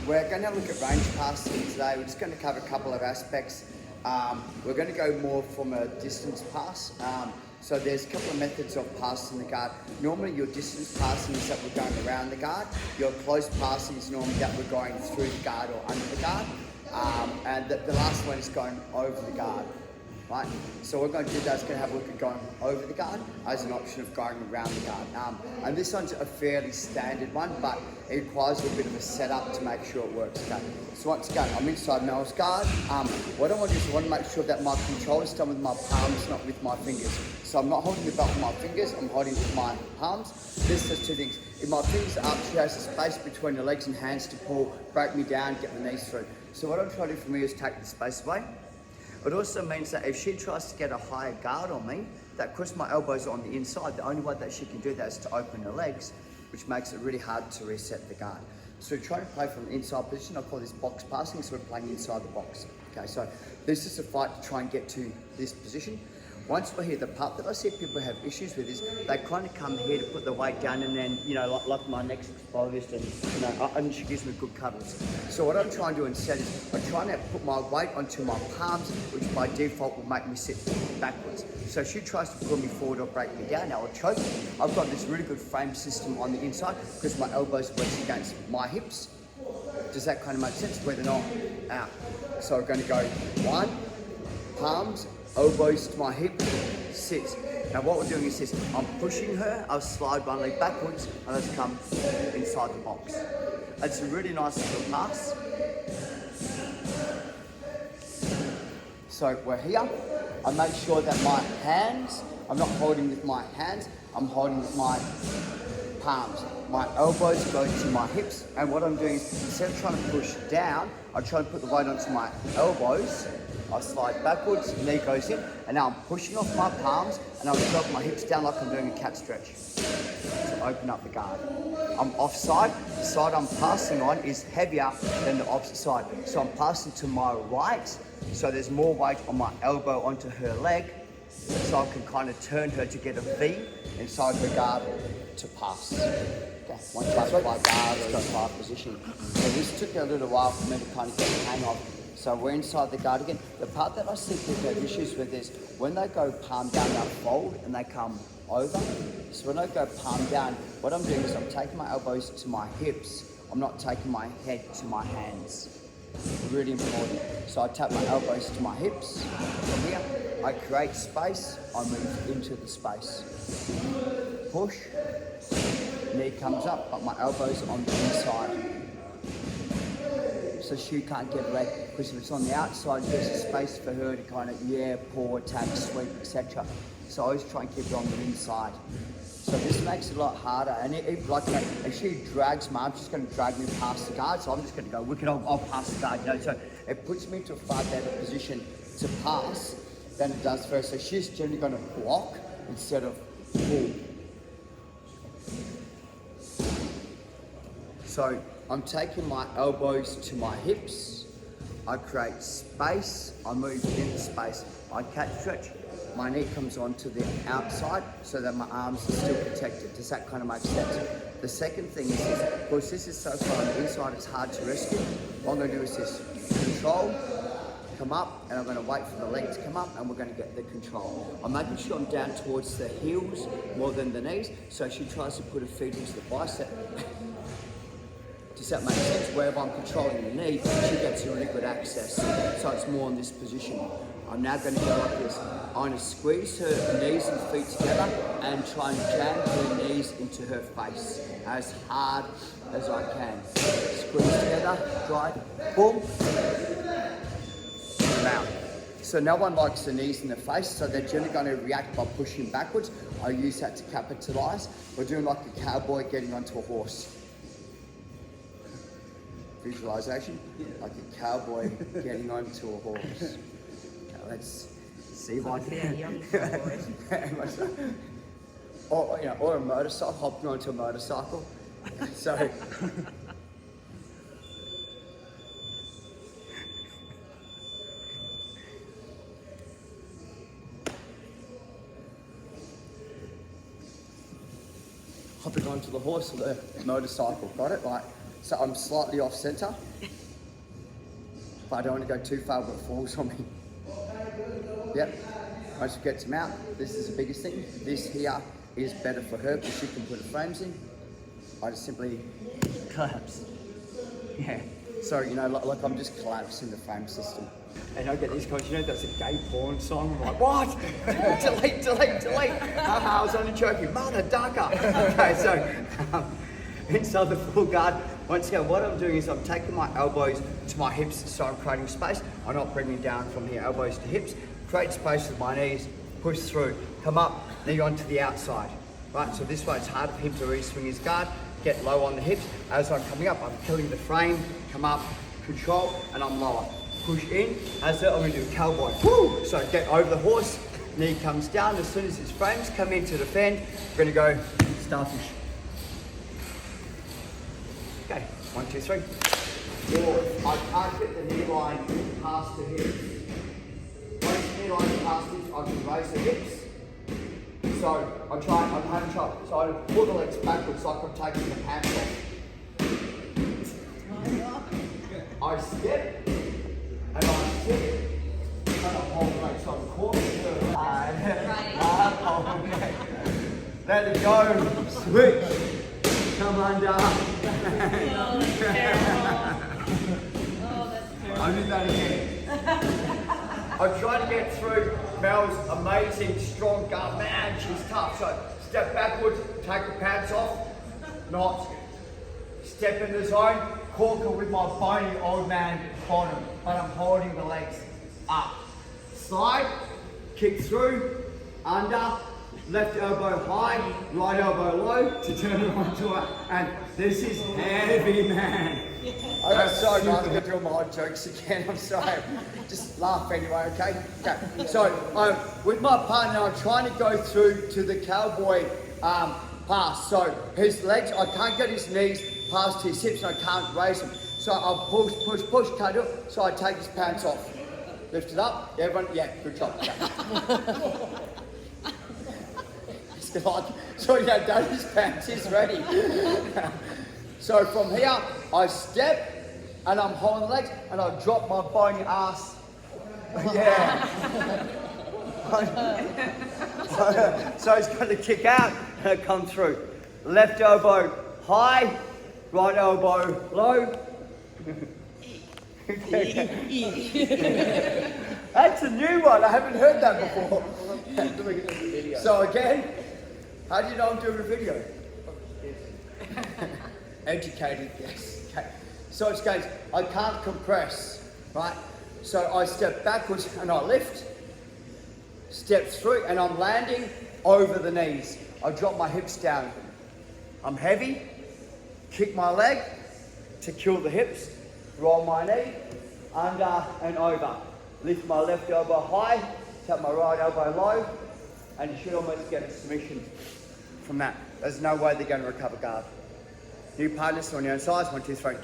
We're going to look at range passing today. We're just going to cover a couple of aspects. We're going to go more from a distance pass. So there's a couple of methods of passing the guard. Normally your distance passing is that we're going around the guard. Your close passing is normally that we're going through the guard or under the guard. And the last one is going over the guard. Right, so we're going to do that. It's going to have a look at going over the guard as an option of going around the guard. And this one's a fairly standard one, but it requires a little bit of a setup to make sure it works. Okay, so once again, I'm inside Mel's guard. What I want to do is I want to make sure that my control is done with my palms, not with my fingers. So I'm not holding the belt with my fingers, I'm holding it with my palms. This does two things. If my fingers are up, she has a space between the legs and hands to pull, break me down, get the knees through. So what I'm trying to do for me is take the space away. It also means that if she tries to get a higher guard on me, that because my elbows are on the inside, the only way that she can do that is to open her legs, which makes it really hard to reset the guard. So we're trying to play from the inside position. I call this box passing, so we're playing inside the box. Okay, so this is a fight to try and get to this position. Once we're here, the part that I see people have issues with is they kind of come here to put the weight down and then, you know, like my neck's exposed and, you know, and she gives me good cuddles. So what I'm trying to do instead is I'm trying to put my weight onto my palms, which by default will make me sit backwards. So if she tries to pull me forward or break me down, or choke, I've got this really good frame system on the inside because my elbows are against my hips. Does that kind of make sense? Where they're not out. So we're going to go one, palms, elbows to my hip, sit. Now what we're doing is this, I'm pushing her, I'll slide one leg backwards and let's come inside the box. It's a really nice little pass. So we're here, I make sure that my hands, I'm not holding with my hands, I'm holding with my palms. My elbows go to my hips, and what I'm doing is instead of trying to push down, I try to put the weight onto my elbows. I slide backwards, knee goes in, and now I'm pushing off my palms and I'm dropping my hips down like I'm doing a cat stretch to open up the guard. I'm offside, the side I'm passing on is heavier than the opposite side. So I'm passing to my right, so there's more weight on my elbow onto her leg, so I can kind of turn her to get a V inside the guard to pass. Okay, once I apply guard, let's go five position. So this took a little while for me to kind of get the hang of. So we're inside the guard again. The part that I see people have issues with is when they go palm down, they'll fold and they come over. So when I go palm down, what I'm doing is I'm taking my elbows to my hips. I'm not taking my head to my hands. Really important. So I tap my elbows to my hips. From here, I create space. I move into the space. Push. Knee comes up, but my elbows are on the inside. So she can't get away, because if it's on the outside, there's a space for her to kind of, pull, attack, sweep, etc. So I always try and keep it on the inside. So this makes it a lot harder, and if she drags my arm, she's going to drag me past the guard, so I'm just going to go wicked, I'll pass the guard, you know, so it puts me into a far better position to pass than it does first. So she's generally going to block instead of pull. So I'm taking my elbows to my hips, I create space, I move into space, I cat stretch, my knee comes onto the outside so that my arms are still protected. Does that kind of make sense? The second thing is this, of course this is so far on the inside it's hard to rescue. What I'm going to do is this, control, come up, and I'm going to wait for the leg to come up and we're going to get the control. I'm making sure I'm down towards the heels more than the knees, so she tries to put her feet into the bicep. Does that make sense? Wherever I'm controlling the knee, she gets a really good access. So it's more in this position. I'm now going to go like this. I'm going to squeeze her knees and feet together and try and jam her knees into her face as hard as I can. Squeeze together, drive, boom, and out. So no one likes the knees in the face, so they're generally going to react by pushing backwards. I use that to capitalize. We're doing like a cowboy getting onto a horse. Visualization, like a cowboy getting onto a horse. Okay, let's see if I can. Or a motorcycle, hopping onto a motorcycle. So. Hopping onto the horse or the motorcycle, got it? Like, So I'm slightly off center, but I don't want to go too far where it falls on me. Yep, once you get some out, this is the biggest thing. This here is better for her because she can put her frames in. I just simply collapse. Yeah, so you know, like I'm just collapsing the frame system. And I get these guys, you know, that's a gay porn song. I'm like, what? delete. I was only joking. Mother ducker. Okay, so inside the full guard, once again, what I'm doing is I'm taking my elbows to my hips, so I'm creating space. I'm not bringing down from the elbows to hips. Create space with my knees, push through, come up, knee onto the outside. Right, so this way it's hard for him to re-swing his guard, get low on the hips. As I'm coming up, I'm killing the frame, come up, control, and I'm lower. Push in, as that I'm gonna do a cowboy. Woo! So get over the horse, knee comes down. As soon as his frames come in to defend, we're gonna go starfish. Okay, 1, 2, 3. Or I can't get the knee line past the hips. Once the knee line past the hips, I can raise the hips. So I'm having trouble. So I pull the legs backwards like I'm taking the pants off. I step, and I sit, and I hold the legs. So I'm calling let it go, switch, come under. Oh, that's terrible. Oh, that's terrible. I'll do that again. I'm trying to get through Mel's amazing, strong guard. Man, she's tough. So step backwards, take the pads off, not step in the zone, corker with my bony old man bottom, but I'm holding the legs up. Slide, kick through, under, left elbow high, right elbow low to turn it onto it. And this is heavy, man. I'm sorry guys, I'm going to do my odd jokes again, I'm sorry. Just laugh anyway, okay? Okay. So with my partner, I'm trying to go through to the cowboy pass. So his legs, I can't get his knees past his hips and I can't raise them. So I'll push, can't do it. So I take his pants off. Lift it up, everyone, yeah, good job. Okay. Like, so yeah, Daddy's pants is ready. So from here, I step and I'm holding the legs and I drop my bony ass. Yeah. So it's going to kick out and come through. Left elbow high, right elbow low. That's a new one, I haven't heard that before. So again, how do you know I'm doing a video? Educated, yes. Okay. So it's going, I can't compress, right? So I step backwards and I lift, step through, and I'm landing over the knees. I drop my hips down. I'm heavy, kick my leg to kill the hips, roll my knee, under and over. Lift my left elbow high, tap my right elbow low, and you should almost get a submission from that. There's no way they're going to recover guard. New partners on your own size, 1, 2, 3.